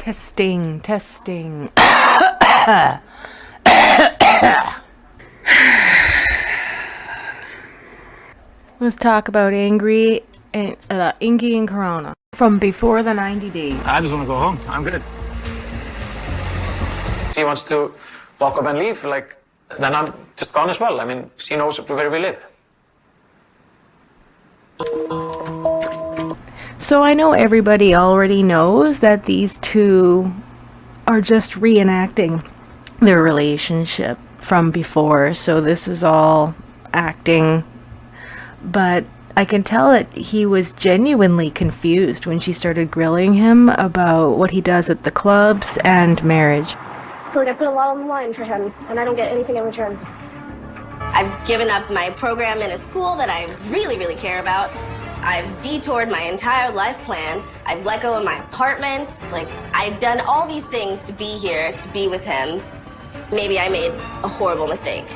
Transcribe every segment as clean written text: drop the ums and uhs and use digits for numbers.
Testing, testing. Let's talk about Ingy and Corona from before the 90 days. I just want to go home. I'm good. She wants to walk up and leave, like, then I'm just gone as well. I mean, she knows where we live. So I know everybody already knows that these two are just reenacting their relationship from before. So this is all acting. But I can tell that he was genuinely confused when she started grilling him about what he does at the clubs and marriage. I feel like I put a lot on the line for him, and I don't get anything in return. I've given up my program in a school that I really, really care about. I've detoured my entire life plan. I've let go of my apartment. Like, I've done all these things to be here, to be with him. Maybe I made a horrible mistake.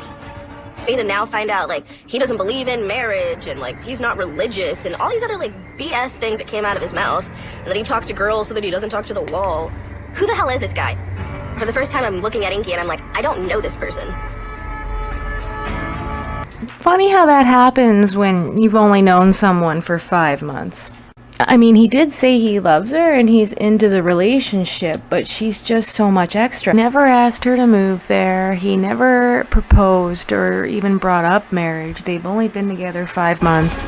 To now find out, like, he doesn't believe in marriage, and, like, he's not religious, and all these other, like, BS things that came out of his mouth, and that he talks to girls so that he doesn't talk to the wall. Who the hell is this guy? For the first time, I'm looking at Ingy, and I'm like, I don't know this person. Funny how that happens when you've only known someone for 5 months. I mean, he did say he loves her and he's into the relationship, but she's just so much extra. Never asked her to move there. He never proposed or even brought up marriage. They've only been together 5 months.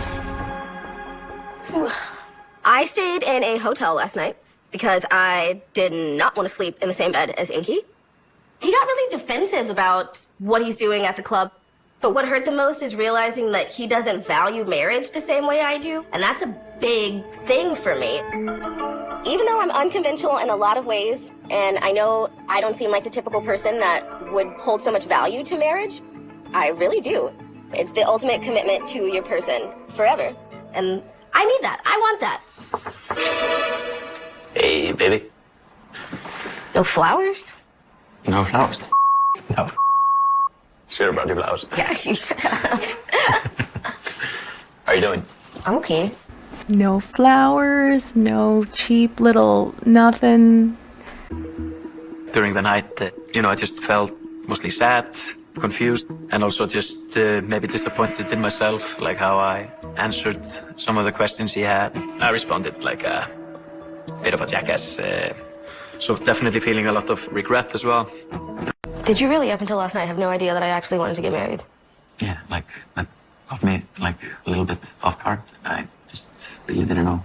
I stayed in a hotel last night because I did not want to sleep in the same bed as Ingy. He got really defensive about what he's doing at the club. But what hurt the most is realizing that he doesn't value marriage the same way I do. And that's a big thing for me. Even though I'm unconventional in a lot of ways, and I know I don't seem like the typical person that would hold so much value to marriage, I really do. It's the ultimate commitment to your person forever. And I need that. I want that. Hey, baby. No flowers? No flowers. No. Sure about your flowers. Yeah, you should have. How are you doing? I'm okay. No flowers, no cheap little nothing. During the night, I just felt mostly sad, confused, and also just maybe disappointed in myself, like how I answered some of the questions he had. I responded like a bit of a jackass, so definitely feeling a lot of regret as well. Did you really, up until last night, have no idea that I actually wanted to get married? Yeah, like, that caught me, like, a little bit off guard. I just really didn't know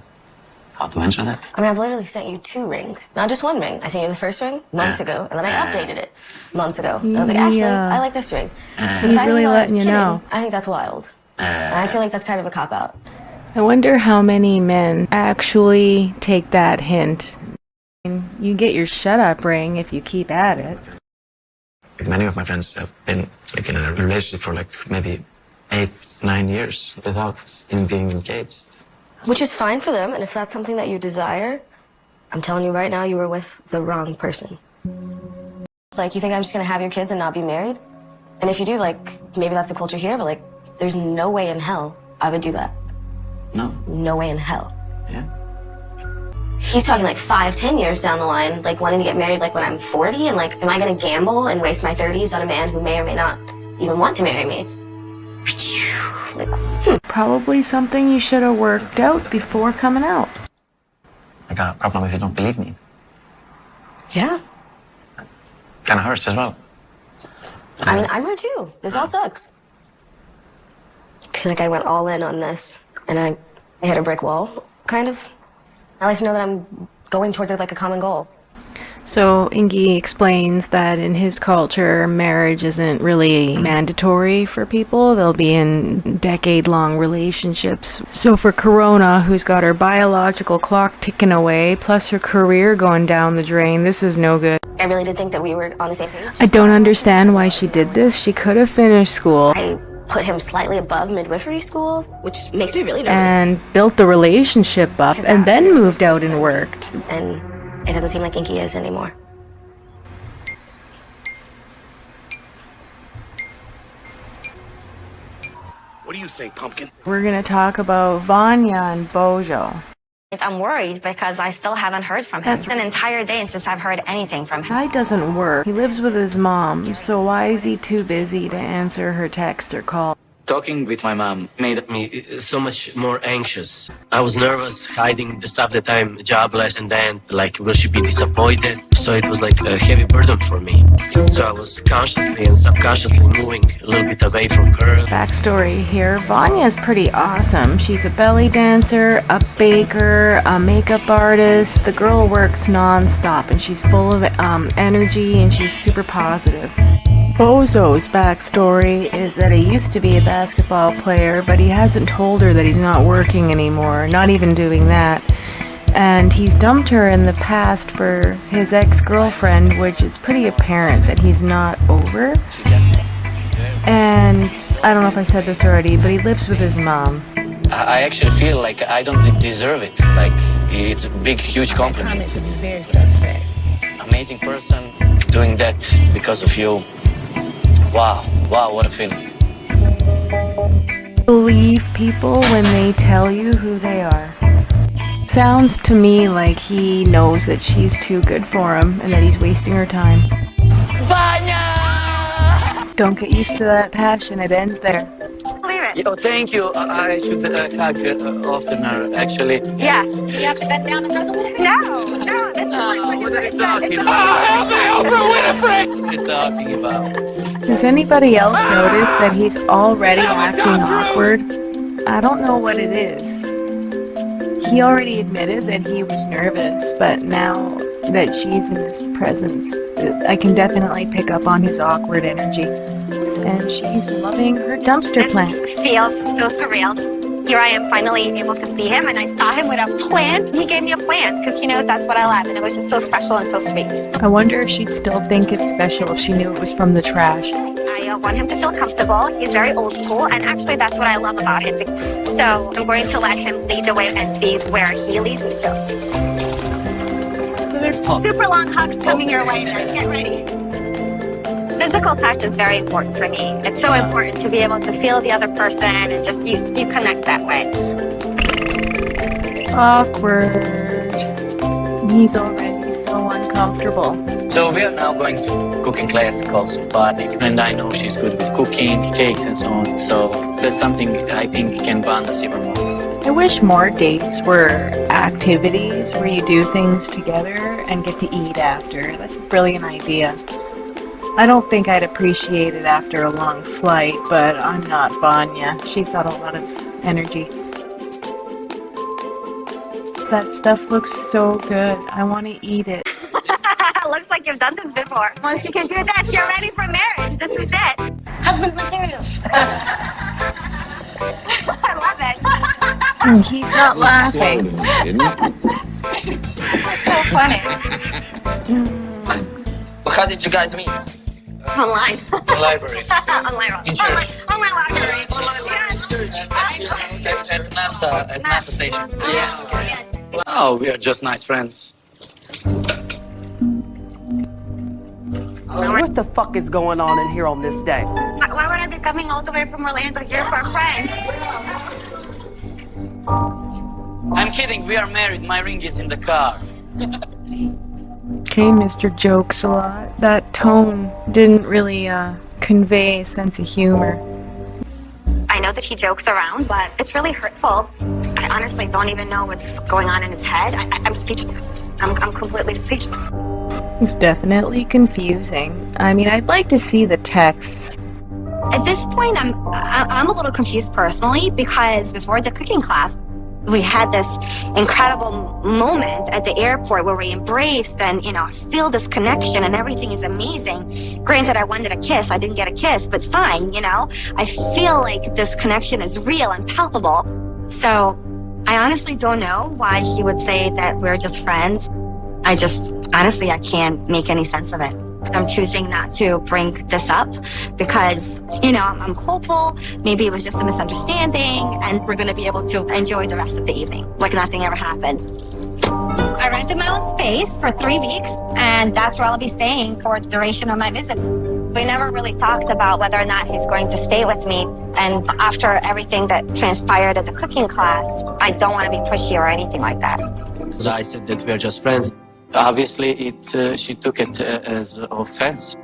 how to answer that. I mean, I've literally sent you 2 rings, not just 1 ring. I sent you the first ring months ago, and then I updated it months ago. And I was like, actually, I like this ring. He's really letting you know. I think that's wild. And I feel like that's kind of a cop-out. I wonder how many men actually take that hint. You get your shut-up ring if you keep at it. Many of my friends have been, like, in a relationship for, like, maybe 8, 9 years without even being engaged. Which is fine for them, and if that's something that you desire, I'm telling you right now, you were with the wrong person. Like, you think I'm just gonna have your kids and not be married? And if you do, like, maybe that's the culture here, but, like, there's no way in hell I would do that. No? No way in hell. Yeah. He's talking like 5, 10 years down the line, like wanting to get married like when I'm 40, and like, am I gonna gamble and waste my 30s on a man who may or may not even want to marry me? Like, Probably something you should have worked out before coming out. I got a problem if you don't believe me. Yeah. Kinda hurts as well. I mean, I'm hurt too. This all sucks. I feel like I went all in on this, and I hit a brick wall, kind of. I like to know that I'm going towards like a common goal. So Ingy explains that in his culture, marriage isn't really mandatory for people. They'll be in decade-long relationships. So for Corona, who's got her biological clock ticking away, plus her career going down the drain, this is no good. I really did think that we were on the same page. I don't understand why she did this. She could have finished school. I put him slightly above midwifery school, which makes me really nervous. And built the relationship up, and then moved out and worked. And it doesn't seem like Ingy is anymore. What do you think, Pumpkin? We're gonna talk about Vanja and Bojo. I'm worried because I still haven't heard from him. That's an entire day since I've heard anything from him. Guy doesn't work. He lives with his mom, so why is he too busy to answer her texts or calls? Talking with my mom made me so much more anxious. I was nervous, hiding the stuff that I'm jobless, and then, like, will she be disappointed? So it was like a heavy burden for me. So I was consciously and subconsciously moving a little bit away from her. Backstory here, Vanja is pretty awesome. She's a belly dancer, a baker, a makeup artist. The girl works non-stop, and she's full of energy, and she's super positive. Bozo's backstory is that he used to be a basketball player, but he hasn't told her that he's not working anymore, not even doing that. And he's dumped her in the past for his ex-girlfriend, which is pretty apparent that he's not over. And I don't know if I said this already, but he lives with his mom. I actually feel like I don't deserve it. Like, it's a big, huge compliment. Comments would be very suspect. Amazing person, doing that because of you. Wow, what a feeling. Believe people when they tell you who they are. Sounds to me like he knows that she's too good for him and that he's wasting her time. Vanja! Don't get used to that passion, it ends there. Believe it. Yo, thank you. I should hug oftener, actually. Yes. You have to bend down and hug him? No, this is like What are you talking about? What are you talking about? Does anybody else notice that he's already acting awkward? I don't know what it is. He already admitted that he was nervous, but now that she's in his presence, I can definitely pick up on his awkward energy. And she's loving her dumpster plant. It feels so surreal. Here I am finally able to see him, and I saw him with a plan. He gave me a plan because he knows that's what I love, and it was just so special and so sweet. I wonder if she'd still think it's special if she knew it was from the trash. I want him to feel comfortable. He's very old school, and actually that's what I love about him. So I'm going to let him lead the way and see where he leads me to. Super long hugs coming your way then. Get ready. Physical touch is very important for me. It's so important to be able to feel the other person and just you connect that way. Awkward. He's already so uncomfortable. So we are now going to cooking class called Suparnik, and I know she's good with cooking, cakes and so on. So that's something I think can bond us even more. I wish more dates were activities where you do things together and get to eat after. That's a brilliant idea. I don't think I'd appreciate it after a long flight, but I'm not Vanja. She's got a lot of energy. That stuff looks so good. I want to eat it. Looks like you've done this before. Once you can do this, you're ready for marriage. This is it. Husband material. I love it. He's not laughing. So funny. How did you guys meet? Online. In the library. Online. In church. Online library. In church. At NASA station. Yeah. Oh, we are just nice friends. What the fuck is going on in here on this day? Why would I be coming all the way from Orlando here for a friend? I'm kidding. We are married. My ring is in the car. Okay, Mr. Jokes a lot. That tone didn't really convey a sense of humor. I know that he jokes around, but it's really hurtful. I honestly don't even know what's going on in his head. I'm speechless. I'm completely speechless. It's definitely confusing. I mean, I'd like to see the texts. At this point, I'm a little confused personally because before the cooking class, we had this incredible moment at the airport where we embraced and, feel this connection and everything is amazing. Granted, I wanted a kiss. I didn't get a kiss, but fine, I feel like this connection is real and palpable. So I honestly don't know why he would say that we're just friends. Honestly, I can't make any sense of it. I'm choosing not to bring this up because, I'm hopeful. Maybe it was just a misunderstanding and we're going to be able to enjoy the rest of the evening like nothing ever happened. I rented my own space for 3 weeks and that's where I'll be staying for the duration of my visit. We never really talked about whether or not he's going to stay with me. And after everything that transpired at the cooking class, I don't want to be pushy or anything like that. So I said that we are just friends. Obviously, she took it as offense.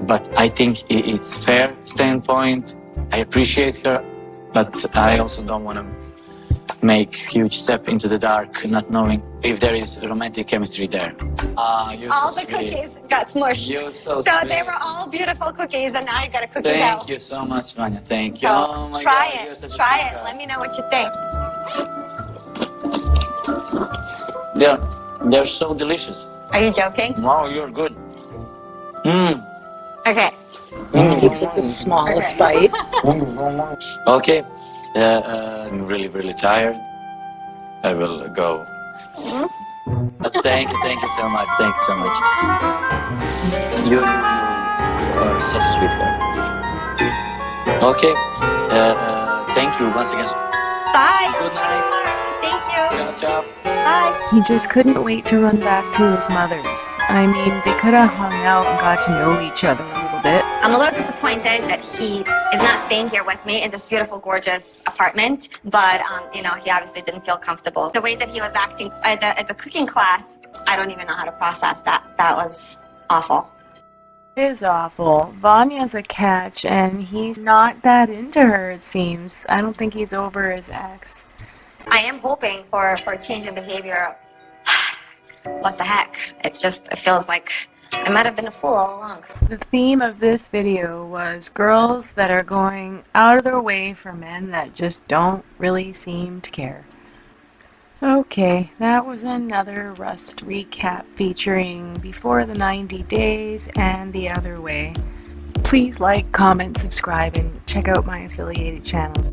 But I think it's fair standpoint. I appreciate her, but I also don't want to make huge step into the dark, not knowing if there is romantic chemistry there. You're All so the sweet. cookies got smushed. You're so So sweet. they were all beautiful cookies, and now you got a cookie dough. Thank you so much, Vanja. Thank you. So Oh my try God, you're it. such a Try it. sweetheart. Let me know what you think. They're so delicious. Are you joking? Wow, you're good. Mmm. Okay. Takes it the smallest bite. Okay. I'm really, really tired. I will go. But thank you so much. Thank you so much. You are such a sweetheart. Okay. Thank you once again. Bye. Good night. Thank you. Ciao, ciao. Bye. He just couldn't wait to run back to his mother's. I mean, they could have hung out and got to know each other a little bit. I'm a little disappointed that he is not staying here with me in this beautiful, gorgeous apartment. But, he obviously didn't feel comfortable. The way that he was acting at the cooking class, I don't even know how to process that. That was awful. It is awful. Vanya's a catch, and he's not that into her, it seems. I don't think he's over his ex. I am hoping for a change in behavior. What the heck? It feels like I might have been a fool all along. The theme of this video was girls that are going out of their way for men that just don't really seem to care. Okay, that was another Rust recap featuring Before the 90 Days and The Other Way. Please like, comment, subscribe, and check out my affiliated channels.